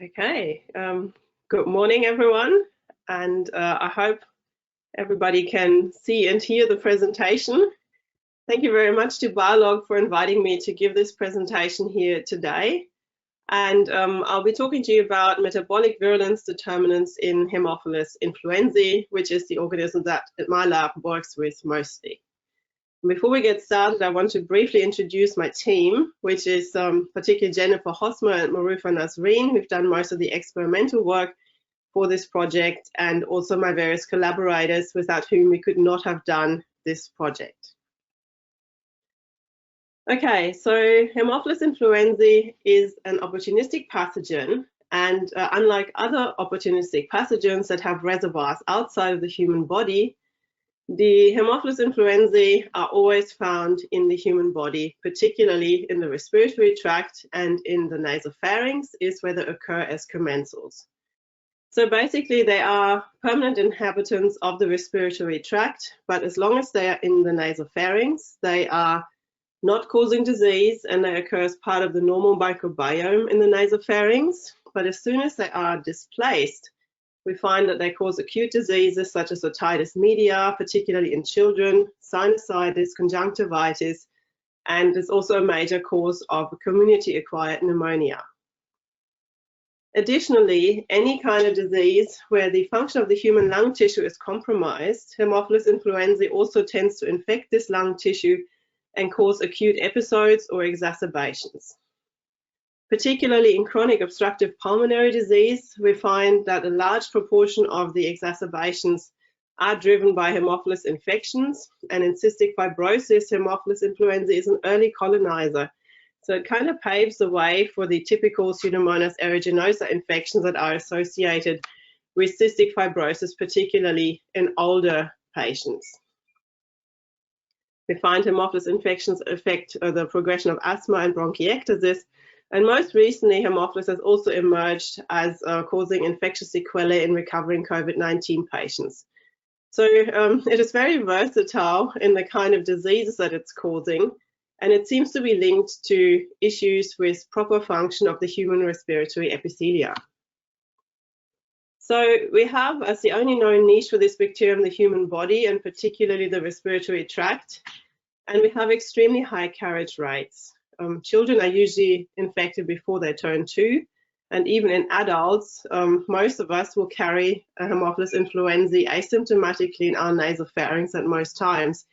Okay, good morning everyone, and I hope everybody can see and hear the presentation. Thank you very much to Biolog for inviting me to give this presentation here today. And I'll be talking to you about metabolic virulence determinants in Haemophilus influenzae, which is the organism that my lab works with mostly. Before we get started, I want to briefly introduce my team, which is particularly Jennifer Hosmer and Marufa Nasreen, who've done most of the experimental work for this project, and also my various collaborators without whom we could not have done this project. Okay, so Haemophilus influenzae is an opportunistic pathogen, and unlike other opportunistic pathogens that have reservoirs outside of the human body, the Haemophilus influenzae are always found in the human body, particularly in the respiratory tract and in the nasopharynx is where they occur as commensals. So basically they are permanent inhabitants of the respiratory tract, but as long as they are in the nasopharynx, they are not causing disease and they occur as part of the normal microbiome in the nasopharynx. But as soon as they are displaced, we find that they cause acute diseases such as otitis media, particularly in children, sinusitis, conjunctivitis, and is also a major cause of community-acquired pneumonia. Additionally, any kind of disease where the function of the human lung tissue is compromised, Haemophilus influenzae also tends to infect this lung tissue and cause acute episodes or exacerbations. Particularly in chronic obstructive pulmonary disease, we find that a large proportion of the exacerbations are driven by Haemophilus infections, and in cystic fibrosis, Haemophilus influenzae is an early colonizer. So it kind of paves the way for the typical Pseudomonas aeruginosa infections that are associated with cystic fibrosis, particularly in older patients. We find Haemophilus infections affect the progression of asthma and bronchiectasis. And most recently, Haemophilus has also emerged as causing infectious sequelae in recovering COVID-19 patients. So it is very versatile in the kind of diseases that it's causing, and it seems to be linked to issues with proper function of the human respiratory epithelia. So we have, as the only known niche for this bacterium, the human body, and particularly the respiratory tract, and we have extremely high carriage rates. Children are usually infected before they turn 2, and even in adults, most of us will carry a Haemophilus influenzae asymptomatically in our nasopharynx at most times.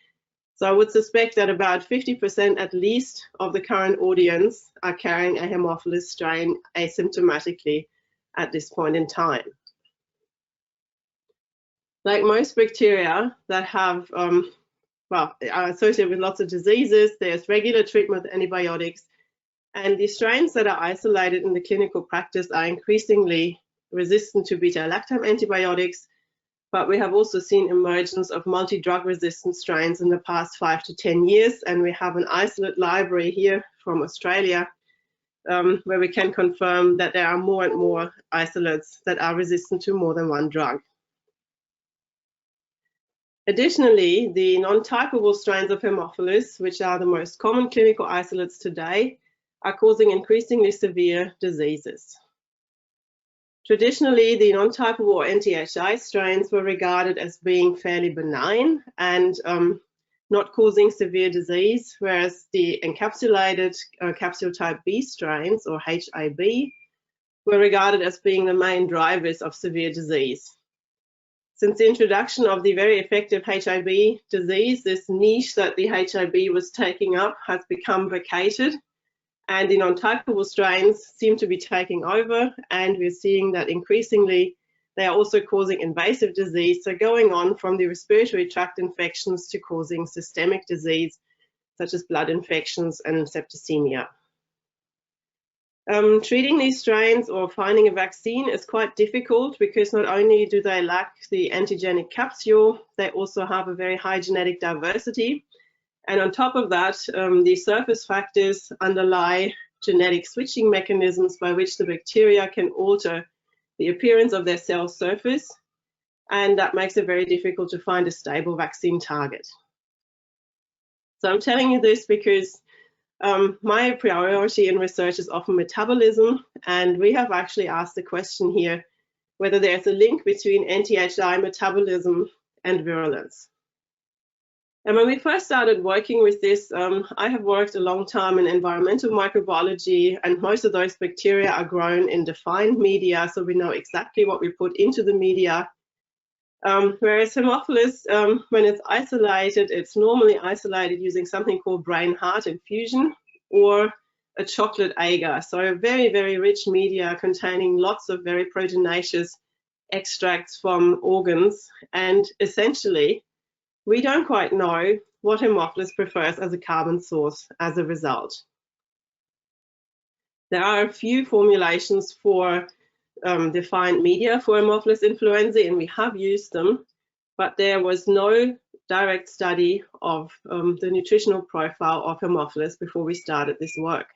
So I would suspect that about 50% at least of the current audience are carrying a Haemophilus strain asymptomatically at this point in time. Like most bacteria that have are associated with lots of diseases, there's regular treatment with antibiotics, and the strains that are isolated in the clinical practice are increasingly resistant to beta-lactam antibiotics, but we have also seen emergence of multi-drug resistant strains in the past 5 to 10 years, and we have an isolate library here from Australia where we can confirm that there are more and more isolates that are resistant to more than one drug. Additionally, the non-typable strains of Haemophilus, which are the most common clinical isolates today, are causing increasingly severe diseases. Traditionally, the non-typable or NTHi strains were regarded as being fairly benign and not causing severe disease, whereas the encapsulated capsule type B strains, or HIB, were regarded as being the main drivers of severe disease. Since the introduction of the very effective HIB disease, this niche that the HIB was taking up has become vacated, and the non-typable strains seem to be taking over, and we're seeing that increasingly they are also causing invasive disease, so going on from the respiratory tract infections to causing systemic disease, such as blood infections and septicemia. Treating these strains or finding a vaccine is quite difficult because not only do they lack the antigenic capsule, they also have a very high genetic diversity. And on top of that, the surface factors underlie genetic switching mechanisms by which the bacteria can alter the appearance of their cell surface. And that makes it very difficult to find a stable vaccine target. So I'm telling you this because My priority in research is often metabolism, and we have actually asked the question here whether there's a link between NTHi metabolism and virulence. And when we first started working with this, I have worked a long time in environmental microbiology, and most of those bacteria are grown in defined media, so we know exactly what we put into the media. Whereas Haemophilus, when it's isolated, it's normally isolated using something called brain-heart infusion or a chocolate agar. So a very, very rich media containing lots of very proteinaceous extracts from organs. And essentially, we don't quite know what Haemophilus prefers as a carbon source as a result. There are a few formulations for defined media for Haemophilus influenzae, and we have used them, but there was no direct study of the nutritional profile of Haemophilus before we started this work.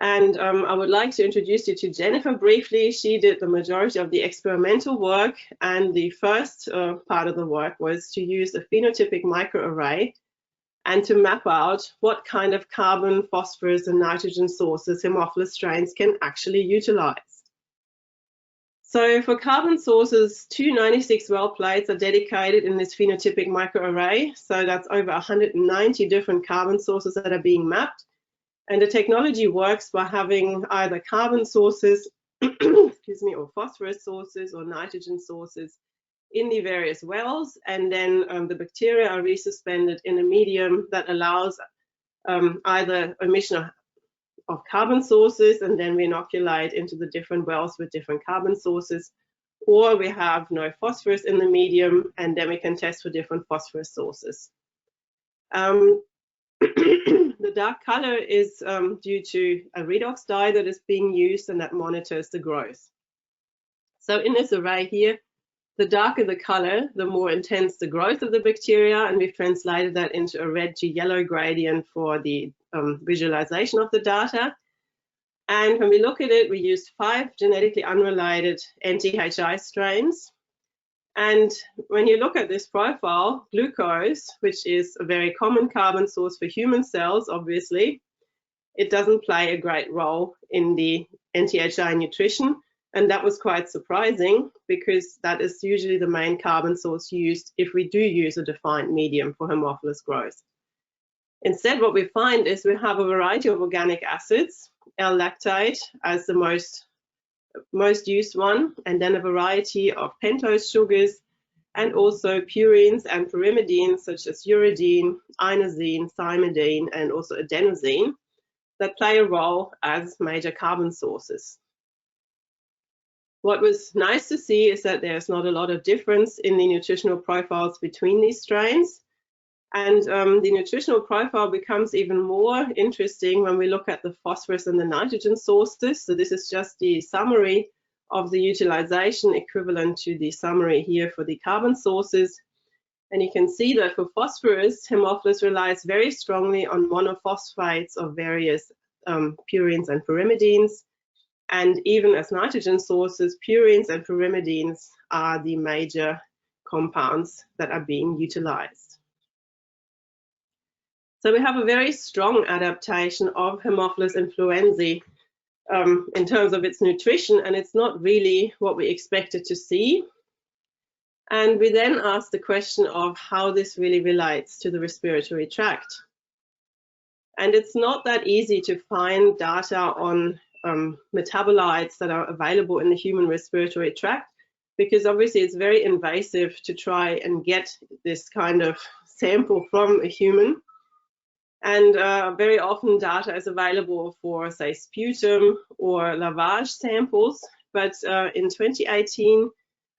And I would like to introduce you to Jennifer briefly. She did the majority of the experimental work, and the first part of the work was to use a phenotypic microarray and to map out what kind of carbon, phosphorus, and nitrogen sources Haemophilus strains can actually utilize. So for carbon sources, 296 well plates are dedicated in this phenotypic microarray. So that's over 190 different carbon sources that are being mapped. And the technology works by having either carbon sources, excuse me, or phosphorus sources or nitrogen sources in the various wells, and then the bacteria are resuspended in a medium that allows either emission of carbon sources, and then we inoculate into the different wells with different carbon sources, or we have no phosphorus in the medium, and then we can test for different phosphorus sources. The dark color is due to a redox dye that is being used and that monitors the growth. So in this array here, the darker the color, the more intense the growth of the bacteria, and we've translated that into a red to yellow gradient for the visualization of the data. And when we look at it, we used 5 genetically unrelated NTHi strains. And when you look at this profile, glucose, which is a very common carbon source for human cells, obviously, it doesn't play a great role in the NTHi nutrition. And that was quite surprising because that is usually the main carbon source used if we do use a defined medium for Haemophilus growth. Instead, what we find is we have a variety of organic acids, L-Lactate as the most used one, and then a variety of pentose sugars, and also purines and pyrimidines such as uridine, inosine, thymidine, and also adenosine that play a role as major carbon sources. What was nice to see is that there's not a lot of difference in the nutritional profiles between these strains. And the nutritional profile becomes even more interesting when we look at the phosphorus and the nitrogen sources. So this is just the summary of the utilization equivalent to the summary here for the carbon sources. And you can see that for phosphorus, Haemophilus relies very strongly on monophosphates of various purines and pyrimidines. And even as nitrogen sources, purines and pyrimidines are the major compounds that are being utilized. So we have a very strong adaptation of Haemophilus influenzae in terms of its nutrition, and it's not really what we expected to see. And we then asked the question of how this really relates to the respiratory tract. And it's not that easy to find data on metabolites that are available in the human respiratory tract, because obviously it's very invasive to try and get this kind of sample from a human. And very often data is available for, say, sputum or lavage samples. But in 2018,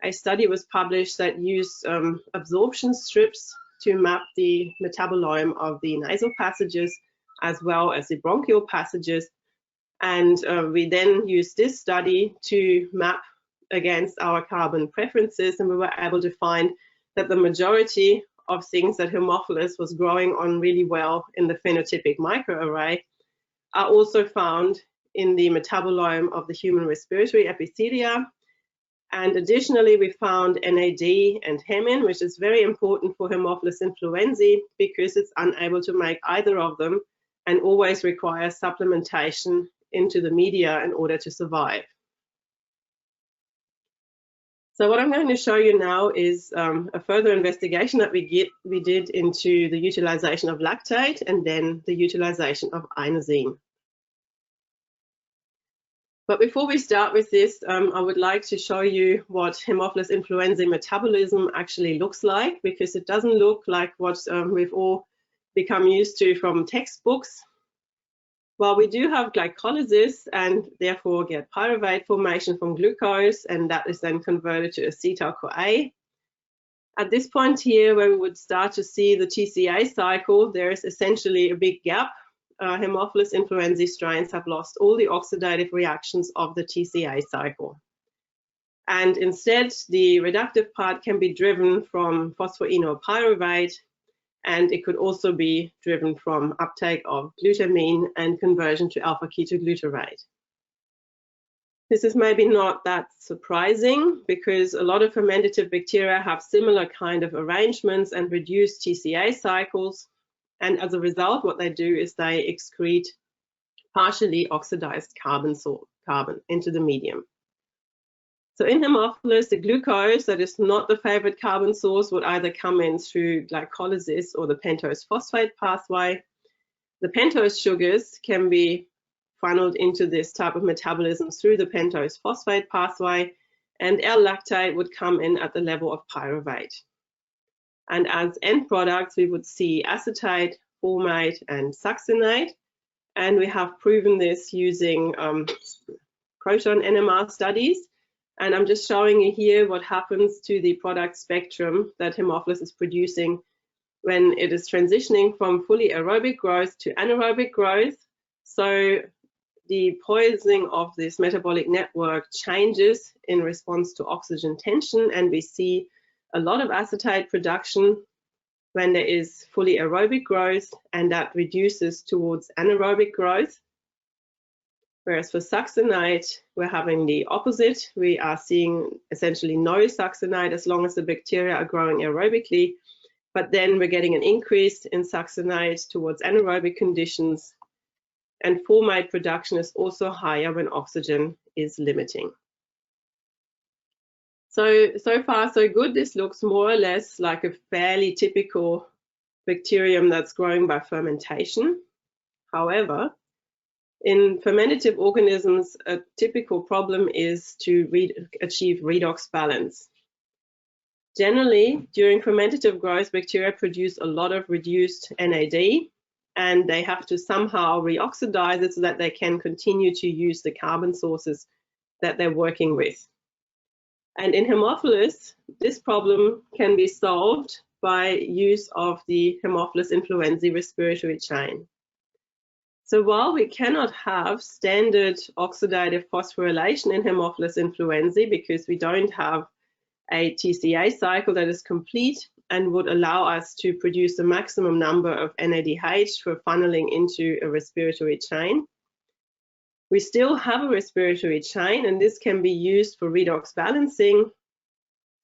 a study was published that used absorption strips to map the metabolome of the nasal passages as well as the bronchial passages. And we then used this study to map against our carbon preferences, and we were able to find that the majority of things that Haemophilus was growing on really well in the phenotypic microarray are also found in the metabolome of the human respiratory epithelia. And additionally, we found NAD and hemin, which is very important for Haemophilus influenzae because it's unable to make either of them and always requires supplementation into the media in order to survive. So what I'm going to show you now is a further investigation that we did into the utilization of lactate and then the utilization of inosine. But before we start with this, I would like to show you what Haemophilus influenzae metabolism actually looks like, because it doesn't look like what we've all become used to from textbooks. While we do have glycolysis and therefore get pyruvate formation from glucose, and that is then converted to acetyl-CoA. At this point here, where we would start to see the TCA cycle, there is essentially a big gap. Haemophilus influenzae strains have lost all the oxidative reactions of the TCA cycle. And instead, the reductive part can be driven from phosphoenolpyruvate, and it could also be driven from uptake of glutamine and conversion to alpha-ketoglutarate. This is maybe not that surprising, because a lot of fermentative bacteria have similar kind of arrangements and reduced TCA cycles. And as a result, what they do is they excrete partially oxidized carbon into the medium. So in Haemophilus, the glucose that is not the favorite carbon source would either come in through glycolysis or the pentose phosphate pathway. The pentose sugars can be funneled into this type of metabolism through the pentose phosphate pathway, and L-Lactate would come in at the level of pyruvate. And as end products, we would see acetate, formate, and succinate. And we have proven this using proton NMR studies. And I'm just showing you here what happens to the product spectrum that Haemophilus is producing when it is transitioning from fully aerobic growth to anaerobic growth. So the poisoning of this metabolic network changes in response to oxygen tension, and we see a lot of acetate production when there is fully aerobic growth, and that reduces towards anaerobic growth. Whereas for succinate, we're having the opposite. We are seeing essentially no succinate as long as the bacteria are growing aerobically, but then we're getting an increase in succinate towards anaerobic conditions, and formate production is also higher when oxygen is limiting. So far so good. This looks more or less like a fairly typical bacterium that's growing by fermentation. However, in fermentative organisms, a typical problem is to achieve redox balance. Generally, during fermentative growth, bacteria produce a lot of reduced NAD, and they have to somehow reoxidize it so that they can continue to use the carbon sources that they're working with. And in Haemophilus, this problem can be solved by use of the Haemophilus influenzae respiratory chain. So while we cannot have standard oxidative phosphorylation in Haemophilus influenzae because we don't have a TCA cycle that is complete and would allow us to produce the maximum number of NADH for funneling into a respiratory chain, we still have a respiratory chain, and this can be used for redox balancing.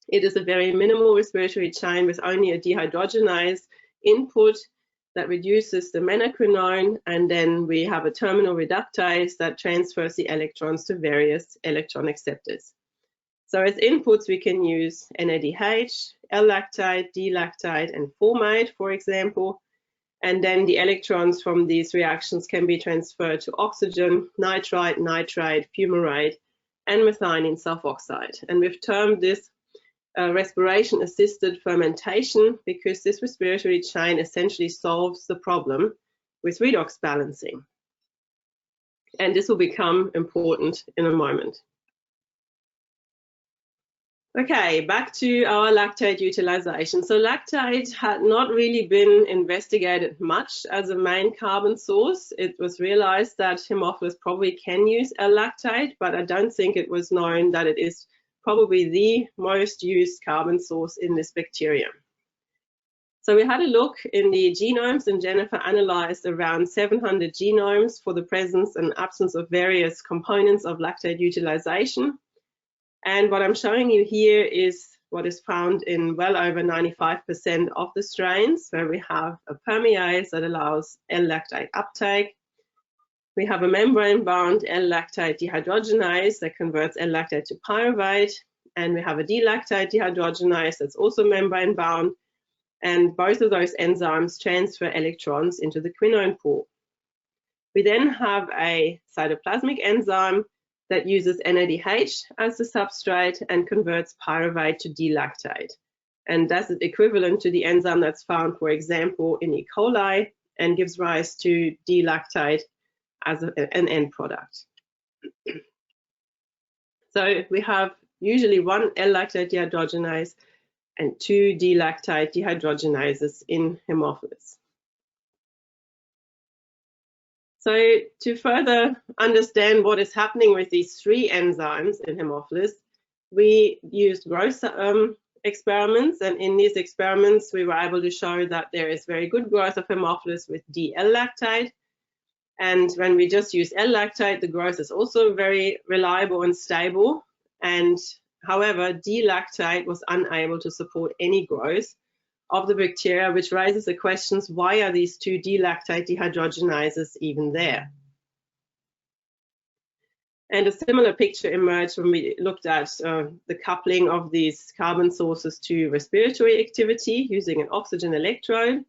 It is a very minimal respiratory chain with only a dehydrogenase input that reduces the menaquinone, and then we have a terminal reductase that transfers the electrons to various electron acceptors. So as inputs, we can use NADH, L-Lactate, D-Lactate, and formate, for example. And then the electrons from these reactions can be transferred to oxygen, nitrite, nitrate, fumarate, and methionine sulfoxide. And we've termed this respiration-assisted fermentation because this respiratory chain essentially solves the problem with redox balancing. And this will become important in a moment. Okay, back to our lactate utilization. So lactate had not really been investigated much as a main carbon source. It was realized that Haemophilus probably can use L-Lactate, but I don't think it was known that it is probably the most used carbon source in this bacterium. So we had a look in the genomes, and Jennifer analyzed around 700 genomes for the presence and absence of various components of lactate utilization. And what I'm showing you here is what is found in well over 95% of the strains, where we have a permease that allows L-lactate uptake. We have a membrane-bound L-lactate dehydrogenase that converts L-lactate to pyruvate, and we have a D-lactate dehydrogenase that's also membrane-bound, and both of those enzymes transfer electrons into the quinone pool. We then have a cytoplasmic enzyme that uses NADH as the substrate and converts pyruvate to D-lactate. And that's equivalent to the enzyme that's found, for example, in E. coli and gives rise to D-lactate as an end product. So we have usually one L-lactate dehydrogenase and two D-lactate dehydrogenases in Haemophilus. So to further understand what is happening with these three enzymes in Haemophilus, we used growth experiments, and in these experiments we were able to show that there is very good growth of Haemophilus with D-L-lactate. And when we just use L-lactate, the growth is also very reliable and stable. And however, D-lactate was unable to support any growth of the bacteria, which raises the questions, why are these two D-lactate dehydrogenases even there? And a similar picture emerged when we looked at the coupling of these carbon sources to respiratory activity using an oxygen electrode.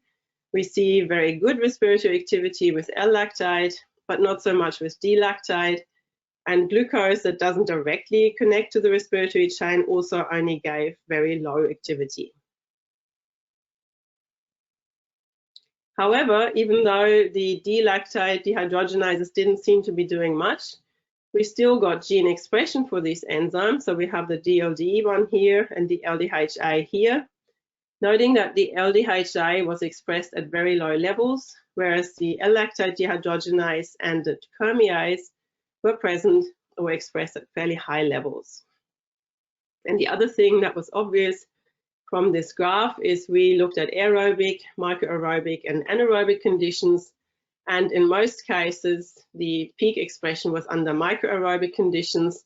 We see very good respiratory activity with L-lactate, but not so much with D-lactate. And glucose that doesn't directly connect to the respiratory chain also only gave very low activity. However, even though the D-lactate dehydrogenases didn't seem to be doing much, we still got gene expression for these enzymes. So we have the DLDE one here and the LDHA here, noting that the LDHA was expressed at very low levels, whereas the L-lactate dehydrogenase and the permease were present or expressed at fairly high levels. And the other thing that was obvious from this graph is we looked at aerobic, microaerobic, and anaerobic conditions. And in most cases, the peak expression was under microaerobic conditions,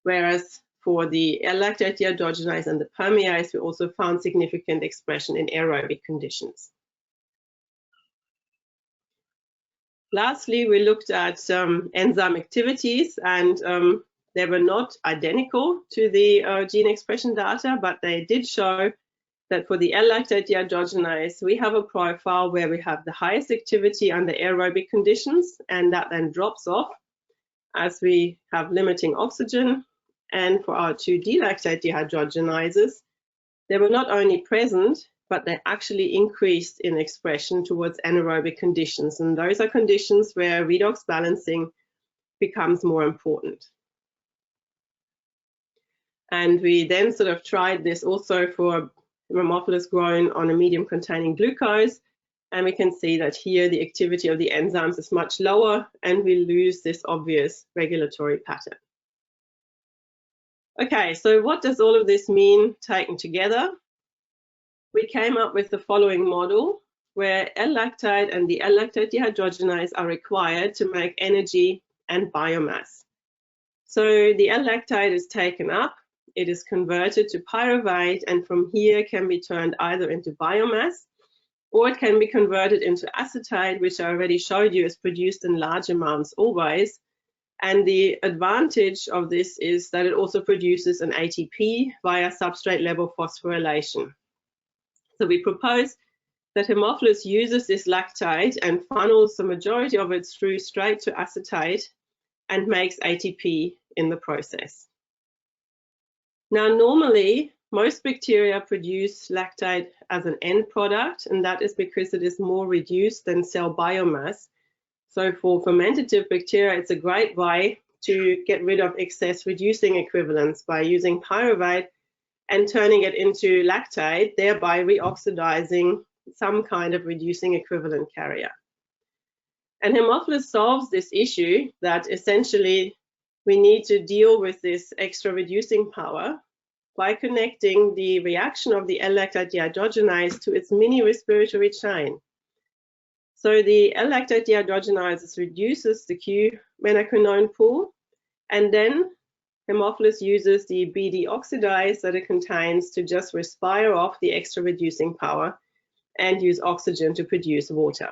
whereas for the L-lactate dehydrogenase and the permease, we also found significant expression in aerobic conditions. Lastly, we looked at enzyme activities, and they were not identical to the gene expression data, but they did show that for the L-lactate dehydrogenase, we have a profile where we have the highest activity under aerobic conditions, and that then drops off as we have limiting oxygen. And for our two D-lactate dehydrogenases, they were not only present, but they actually increased in expression towards anaerobic conditions. And those are conditions where redox balancing becomes more important. And we then sort of tried this also for Haemophilus grown on a medium containing glucose. And we can see that here the activity of the enzymes is much lower, and we lose this obvious regulatory pattern. Okay, so what does all of this mean taken together? We came up with the following model where L-lactate and the L-lactate dehydrogenase are required to make energy and biomass. So the L-lactate is taken up, it is converted to pyruvate, and from here can be turned either into biomass, or it can be converted into acetate, which I already showed you is produced in large amounts always. And the advantage of this is that it also produces an ATP via substrate level phosphorylation. So we propose that Haemophilus uses this lactate and funnels the majority of it through straight to acetate and makes ATP in the process. Now, normally, most bacteria produce lactate as an end product, and that is because it is more reduced than cell biomass. So for fermentative bacteria, it's a great way to get rid of excess reducing equivalents by using pyruvate and turning it into lactate, thereby reoxidizing some kind of reducing equivalent carrier. And Haemophilus solves this issue that essentially we need to deal with this extra reducing power by connecting the reaction of the L-lactate dehydrogenase to its mini respiratory chain. So the L-lactate dehydrogenase reduces the Q-menaquinone pool, and then Haemophilus uses the BD oxidase that it contains to just respire off the extra reducing power and use oxygen to produce water.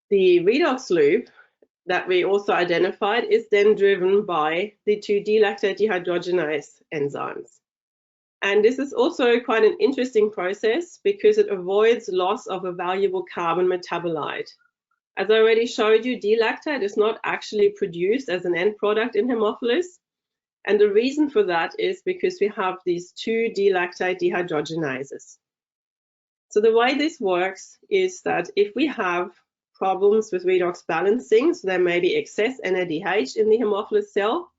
The redox loop that we also identified is then driven by the two D-lactate dehydrogenase enzymes. And this is also quite an interesting process because it avoids loss of a valuable carbon metabolite. As I already showed you, D-lactate is not actually produced as an end product in Haemophilus. And the reason for that is because we have these two D-lactate dehydrogenases. So the way this works is that if we have problems with redox balancing, so there may be excess NADH in the Haemophilus cell,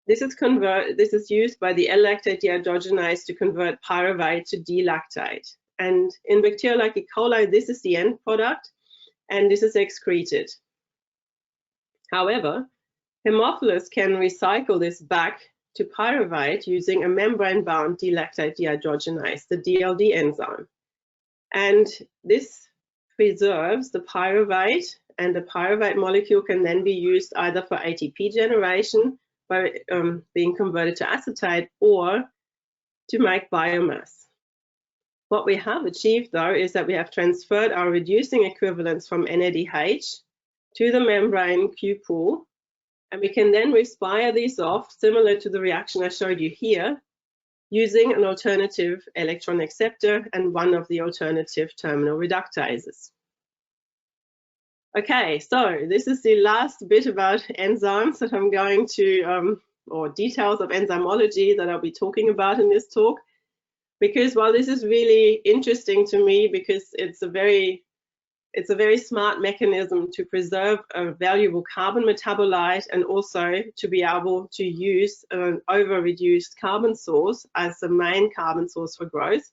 this is used by the L-lactate dehydrogenase to convert pyruvate to D-lactate. And in bacteria like E. coli, this is the end product, and this is excreted. However, Haemophilus can recycle this back to pyruvate using a membrane-bound D-lactate dehydrogenase, the DLD enzyme. And this preserves the pyruvate, and the pyruvate molecule can then be used either for ATP generation by being converted to acetate or to make biomass. What we have achieved, though, is that we have transferred our reducing equivalents from NADH to the membrane Q pool, and we can then respire these off, similar to the reaction I showed you here, using an alternative electron acceptor and one of the alternative terminal reductases. Okay, so this is the last bit about enzymes that I'm going to, or details of enzymology that I'll be talking about in this talk. Because while this is really interesting to me, because it's a very smart mechanism to preserve a valuable carbon metabolite and also to be able to use an over-reduced carbon source as the main carbon source for growth.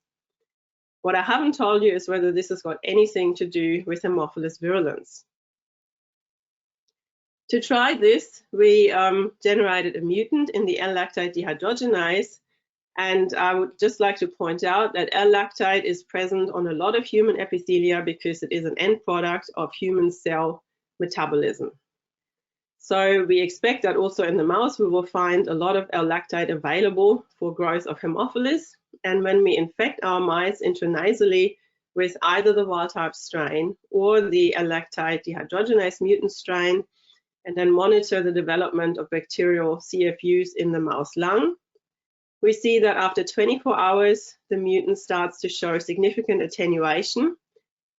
What I haven't told you is whether this has got anything to do with Haemophilus virulence. To try this, we generated a mutant in the L-lactate dehydrogenase, and I would just like to point out that L-lactate is present on a lot of human epithelia because it is an end product of human cell metabolism. So we expect that also in the mouse we will find a lot of L-lactate available for growth of Haemophilus, and when we infect our mice intranasally with either the wild-type strain or the L-lactate dehydrogenase mutant strain, and then monitor the development of bacterial CFUs in the mouse lung, we see that after 24 hours, the mutant starts to show significant attenuation.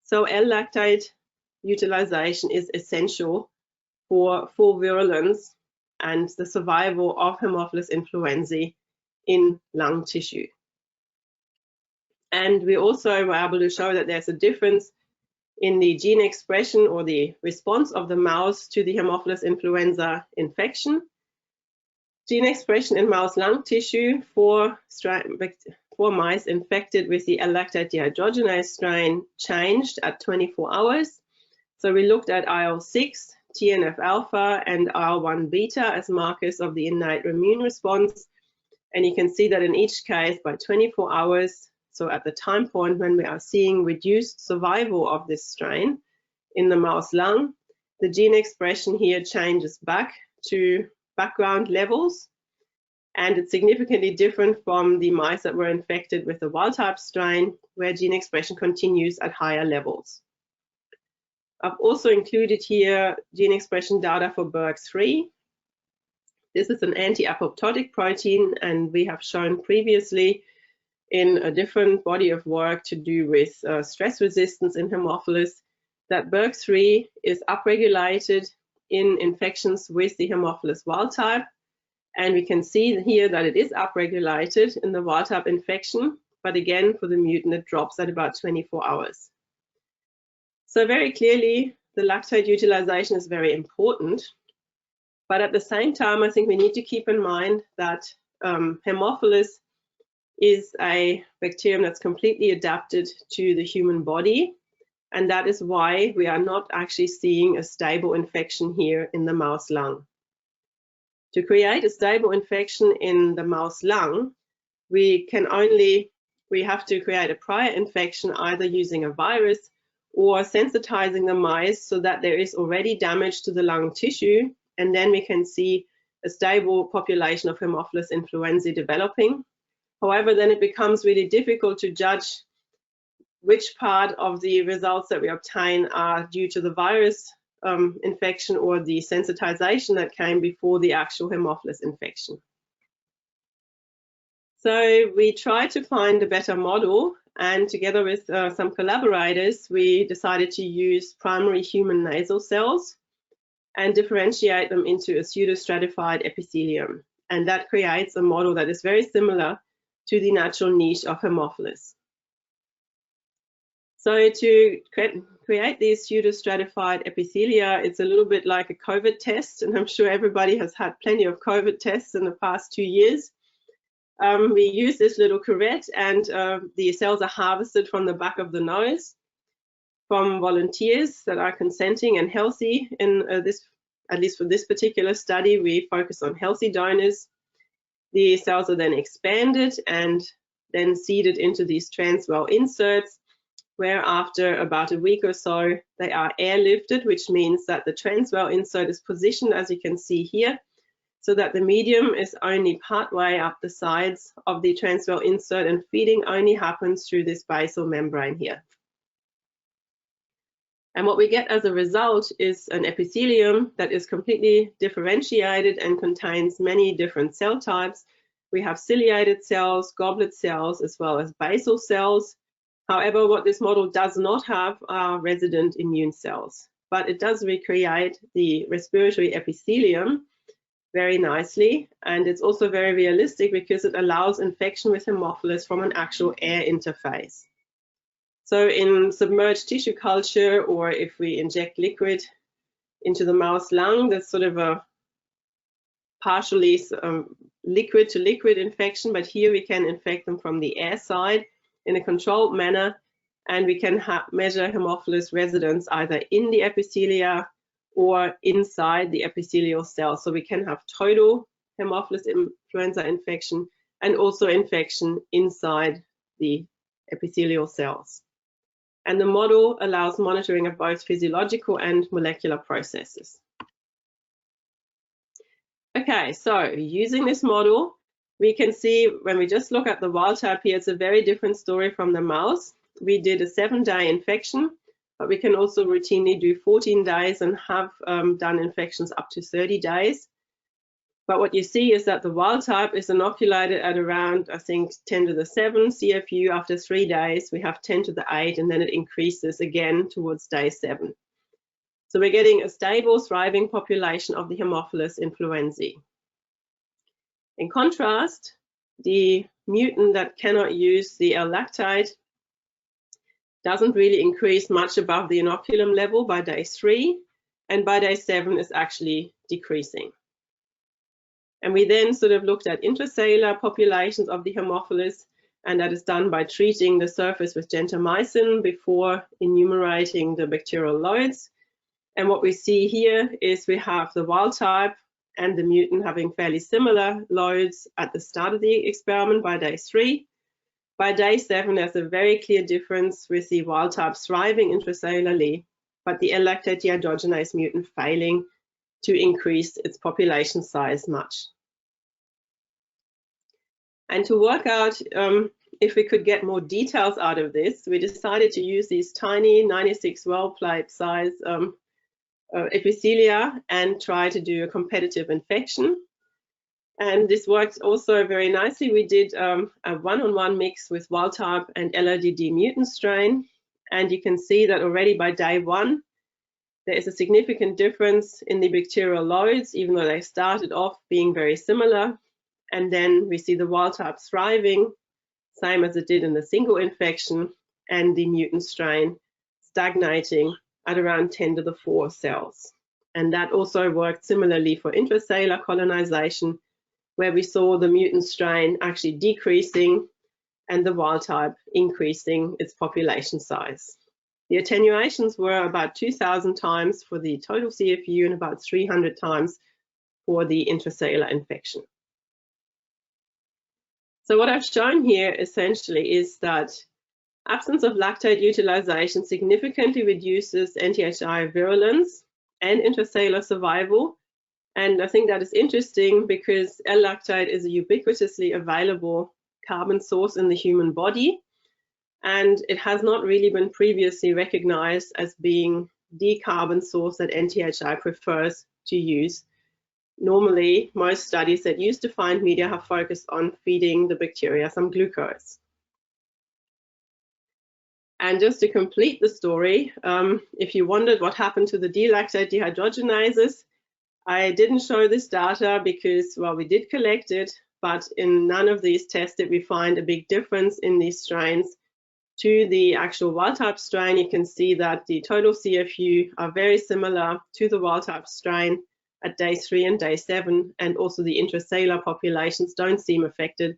So L-lactate utilization is essential for full virulence and the survival of Haemophilus influenzae in lung tissue. And we also were able to show that there's a difference in the gene expression or the response of the mouse to the Haemophilus influenza infection. Gene expression in mouse lung tissue for mice infected with the L-lactate dehydrogenase strain changed at 24 hours. So we looked at IL-6, TNF-alpha, and IL-1 beta as markers of the innate immune response. And you can see that in each case by 24 hours, so at the time point when we are seeing reduced survival of this strain in the mouse lung, the gene expression here changes back to background levels, and it's significantly different from the mice that were infected with the wild-type strain, where gene expression continues at higher levels. I've also included here gene expression data for BERG3. This is an anti-apoptotic protein, and we have shown previously in a different body of work to do with stress resistance in Haemophilus that BERG3 is upregulated in infections with the Haemophilus wild type, and we can see here that it is upregulated in the wild type infection, but again for the mutant it drops at about 24 hours. So very clearly the lactate utilization is very important, but at the same time I think we need to keep in mind that Haemophilus is a bacterium that's completely adapted to the human body, and that is why we are not actually seeing a stable infection here in the mouse lung. To create a stable infection in the mouse lung, we have to create a prior infection either using a virus or sensitizing the mice so that there is already damage to the lung tissue and then we can see a stable population of Haemophilus influenzae developing. However, then it becomes really difficult to judge which part of the results that we obtain are due to the virus infection or the sensitization that came before the actual Haemophilus infection. So we tried to find a better model, and together with some collaborators, we decided to use primary human nasal cells and differentiate them into a pseudostratified epithelium. And that creates a model that is very similar to the natural niche of Haemophilus. So to create these pseudostratified epithelia, it's a little bit like a COVID test, and I'm sure everybody has had plenty of COVID tests in the past 2 years. We use this little curette, and the cells are harvested from the back of the nose from volunteers that are consenting and healthy. In at least for this particular study, we focus on healthy donors. The cells are then expanded and then seeded into these transwell inserts, where after about a week or so, they are airlifted, which means that the transwell insert is positioned, as you can see here, so that the medium is only partway up the sides of the transwell insert, and feeding only happens through this basal membrane here. And what we get as a result is an epithelium that is completely differentiated and contains many different cell types. We have ciliated cells, goblet cells, as well as basal cells. However, what this model does not have are resident immune cells, but it does recreate the respiratory epithelium very nicely, and it's also very realistic because it allows infection with Haemophilus from an actual air interface. So in submerged tissue culture, or if we inject liquid into the mouse lung, that's sort of a partially liquid to liquid infection, but here we can infect them from the air side in a controlled manner, and we can measure Haemophilus residence either in the epithelia or inside the epithelial cell. So we can have total Haemophilus influenza infection and also infection inside the epithelial cells. And the model allows monitoring of both physiological and molecular processes. Okay, so using this model, we can see when we just look at the wild type here, it's a very different story from the mouse. We did a 7-day infection, but we can also routinely do 14 days and have done infections up to 30 days. But what you see is that the wild type is inoculated at around, I think, 10 to the 7 CFU. After 3 days, we have 10 to the 8, and then it increases again towards day 7. So we're getting a stable, thriving population of the Haemophilus influenzae. In contrast, the mutant that cannot use the L-Lactate doesn't really increase much above the inoculum level by day 3, and by day 7 is actually decreasing. And we then sort of looked at intracellular populations of the Haemophilus, and that is done by treating the surface with gentamicin before enumerating the bacterial loads. And what we see here is we have the wild type and the mutant having fairly similar loads at the start of the experiment by day 3. By day 7, there's a very clear difference with the wild type thriving intracellularly, but the L-lactate dehydrogenase mutant failing to increase its population size much. And to work out if we could get more details out of this, we decided to use these tiny 96 well plate size epithelia and try to do a competitive infection. And this works also very nicely. We did a one-on-one mix with wild type and LRDD mutant strain, and you can see that already by day 1, there is a significant difference in the bacterial loads, even though they started off being very similar. And then we see the wild type thriving, same as it did in the single infection, and the mutant strain stagnating at around 10 to the 4 cells. And that also worked similarly for intracellular colonization, where we saw the mutant strain actually decreasing and the wild type increasing its population size. The attenuations were about 2,000 times for the total CFU and about 300 times for the intracellular infection. So what I've shown here essentially is that absence of lactate utilization significantly reduces NTHi virulence and intracellular survival, And I think that is interesting because L-Lactate is a ubiquitously available carbon source in the human body, and it has not really been previously recognized as being the carbon source that NTHi prefers to use. Normally, most studies that use defined media have focused on feeding the bacteria some glucose. And just to complete the story, if you wondered what happened to the D-Lactate dehydrogenases, I didn't show this data because, well, we did collect it, but in none of these tests did we find a big difference in these strains to the actual wild-type strain. You can see that the total CFU are very similar to the wild-type strain at day 3 and day 7, and also the intracellular populations don't seem affected.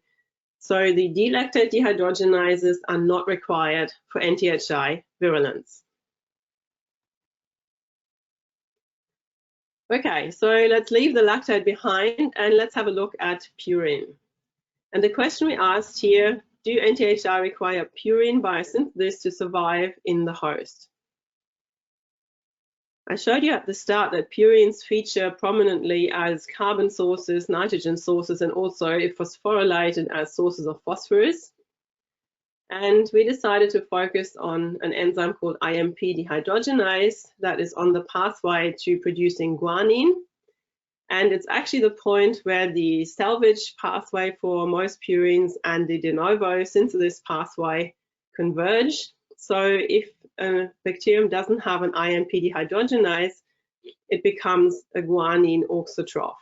So the D-Lactate dehydrogenases are not required for NTHi virulence. Okay, so let's leave the lactate behind and let's have a look at purine. And the question we asked here, do NTHi require purine biosynthesis to survive in the host? I showed you at the start that purines feature prominently as carbon sources, nitrogen sources, and also if phosphorylated as sources of phosphorus. And we decided to focus on an enzyme called IMP dehydrogenase that is on the pathway to producing guanine. And it's actually the point where the salvage pathway for most purines and the de novo synthesis pathway converge. So if a bacterium doesn't have an IMP dehydrogenase, it becomes a guanine auxotroph.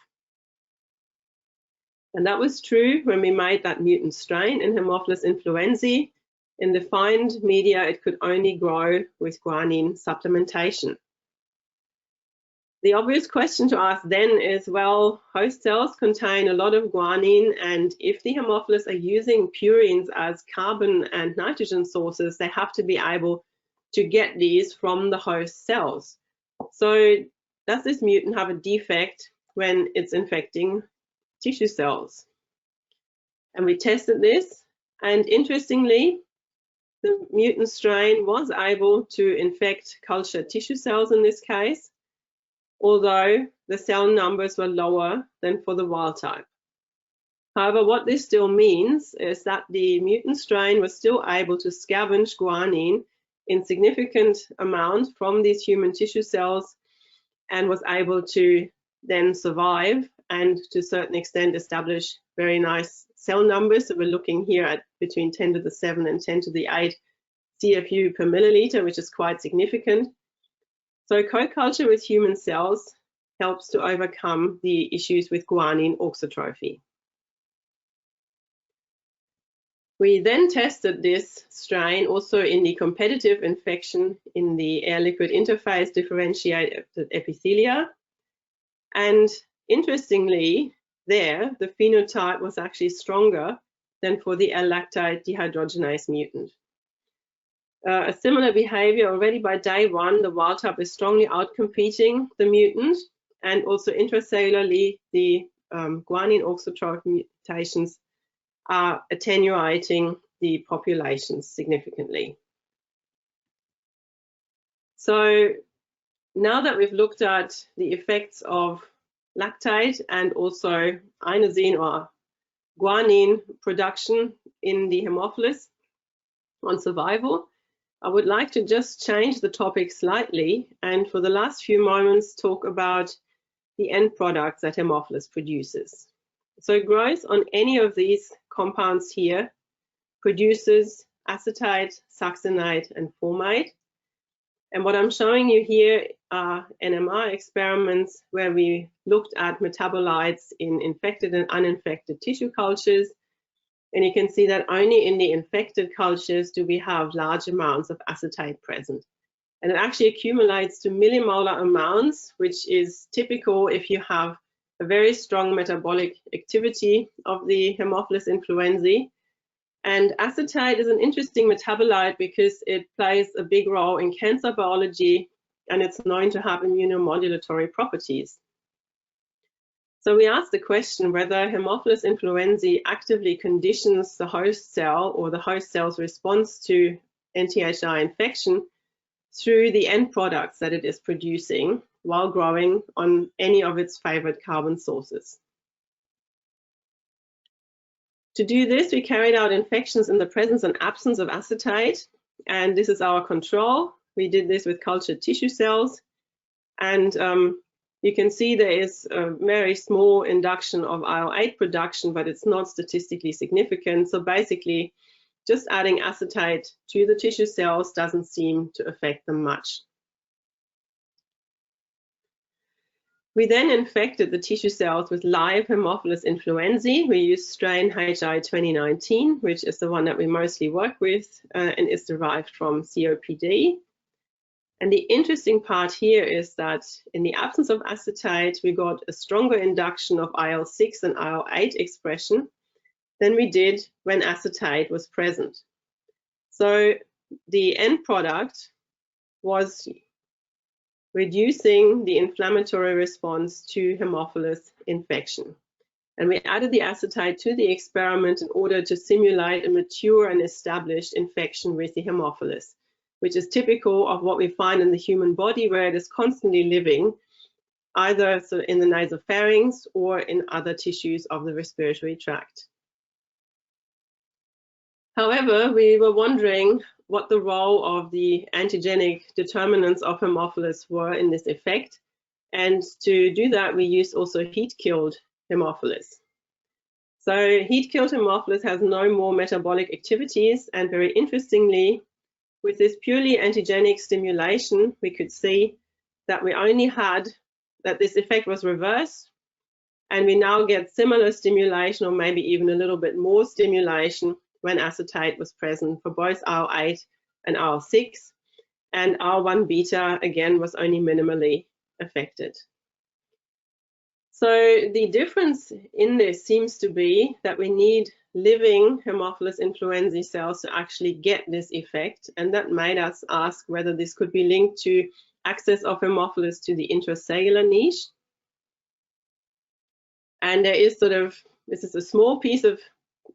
And that was true when we made that mutant strain in Haemophilus influenzae. In defined media, it could only grow with guanine supplementation. The obvious question to ask then is, well, host cells contain a lot of guanine, and if the Haemophilus are using purines as carbon and nitrogen sources, they have to be able to get these from the host cells. So does this mutant have a defect when it's infecting tissue cells? And we tested this, and interestingly, the mutant strain was able to infect cultured tissue cells in this case, although the cell numbers were lower than for the wild type. However, what this still means is that the mutant strain was still able to scavenge guanine in significant amount from these human tissue cells and was able to then survive and to a certain extent establish very nice cell numbers. So we're looking here at between 10 to the 7 and 10 to the 8 CFU per milliliter, which is quite significant. So co-culture with human cells helps to overcome the issues with guanine auxotrophy. We then tested this strain also in the competitive infection in the air-liquid interface differentiated epithelia. And interestingly, there, the phenotype was actually stronger than for the L-Lactate dehydrogenase mutant. A similar behavior already by day 1, the wild type is strongly outcompeting the mutant, and also intracellularly, the guanine auxotroph mutations are attenuating the populations significantly. So now that we've looked at the effects of lactate and also inosine or guanine production in the Haemophilus on survival, I would like to just change the topic slightly and for the last few moments talk about the end products that Haemophilus produces. So growth on any of these compounds here produces acetate, succinate, and formate. And what I'm showing you here are NMR experiments where we looked at metabolites in infected and uninfected tissue cultures. And you can see that only in the infected cultures do we have large amounts of acetate present. And it actually accumulates to millimolar amounts, which is typical if you have a very strong metabolic activity of the Haemophilus influenzae. And acetate is an interesting metabolite because it plays a big role in cancer biology, and it's known to have immunomodulatory properties. So we asked the question whether Haemophilus influenzae actively conditions the host cell or the host cell's response to NTHi infection through the end products that it is producing, while growing on any of its favorite carbon sources. To do this, we carried out infections in the presence and absence of acetate, and this is our control. We did this with cultured tissue cells, and you can see there is a very small induction of IL-8 production, but it's not statistically significant. So basically, just adding acetate to the tissue cells doesn't seem to affect them much. We then infected the tissue cells with live Haemophilus influenzae. We used strain HI 2019, which is the one that we mostly work with and is derived from COPD. And the interesting part here is that in the absence of acetate, we got a stronger induction of IL-6 and IL-8 expression than we did when acetate was present. So the end product was reducing the inflammatory response to Haemophilus infection. And we added the acetate to the experiment in order to simulate a mature and established infection with the Haemophilus, which is typical of what we find in the human body, where it is constantly living, either in the nasopharynx or in other tissues of the respiratory tract. However, we were wondering what the role of the antigenic determinants of Haemophilus were in this effect. And to do that, we used also heat-killed Haemophilus. So heat-killed Haemophilus has no more metabolic activities, and very interestingly, with this purely antigenic stimulation, we could see that we only had, that this effect was reversed, and we now get similar stimulation, or maybe even a little bit more stimulation, when acetate was present for both IL-8 and IL-6, and IL-1 beta again was only minimally affected. So the difference in this seems to be that we need living Haemophilus influenzae cells to actually get this effect, and that made us ask whether this could be linked to access of Haemophilus to the intracellular niche. And there is this is a small piece of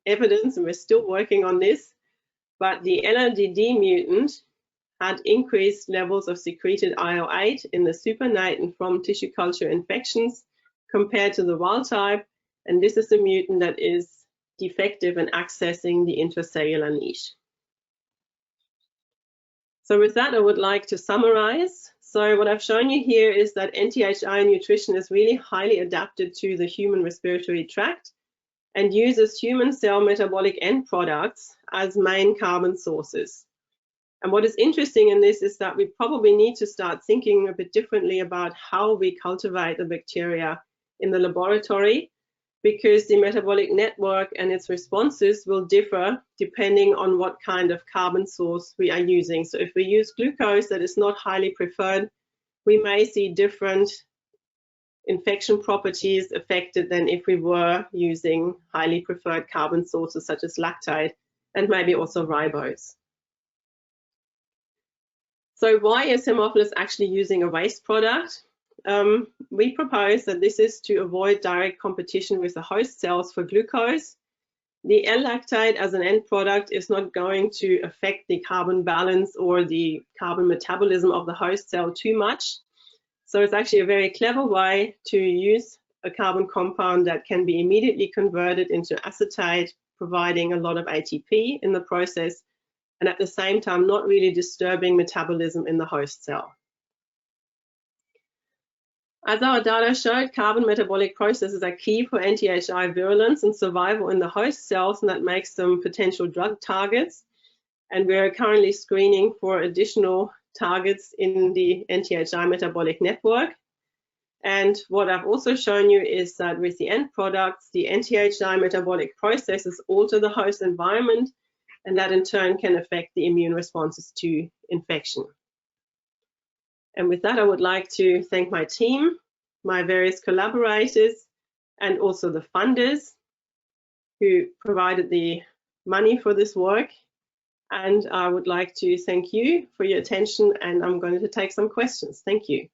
evidence, and we're still working on this, but the LLDD mutant had increased levels of secreted IL-8 in the supernatant from tissue culture infections compared to the wild type, and this is the mutant that is defective in accessing the intracellular niche. So with that, I would like to summarize. So what I've shown you here is that NTHi nutrition is really highly adapted to the human respiratory tract and uses human cell metabolic end products as main carbon sources. And what is interesting in this is that we probably need to start thinking a bit differently about how we cultivate the bacteria in the laboratory, because the metabolic network and its responses will differ depending on what kind of carbon source we are using. So if we use glucose that is not highly preferred, we may see different infection properties affected than if we were using highly preferred carbon sources such as lactate and maybe also ribose. So why is Haemophilus actually using a waste product? We propose that this is to avoid direct competition with the host cells for glucose. The L-Lactate as an end product is not going to affect the carbon balance or the carbon metabolism of the host cell too much. So it's actually a very clever way to use a carbon compound that can be immediately converted into acetate, providing a lot of ATP in the process, and at the same time not really disturbing metabolism in the host cell. As our data showed, carbon metabolic processes are key for NTHi virulence and survival in the host cells, and that makes them potential drug targets. And we're currently screening for additional targets in the NTHi metabolic network. And what I've also shown you is that with the end products, the NTHi metabolic processes alter the host environment, and that in turn can affect the immune responses to infection. And with that, I would like to thank my team, my various collaborators, and also the funders who provided the money for this work. And I would like to thank you for your attention, and I'm going to take some questions. Thank you.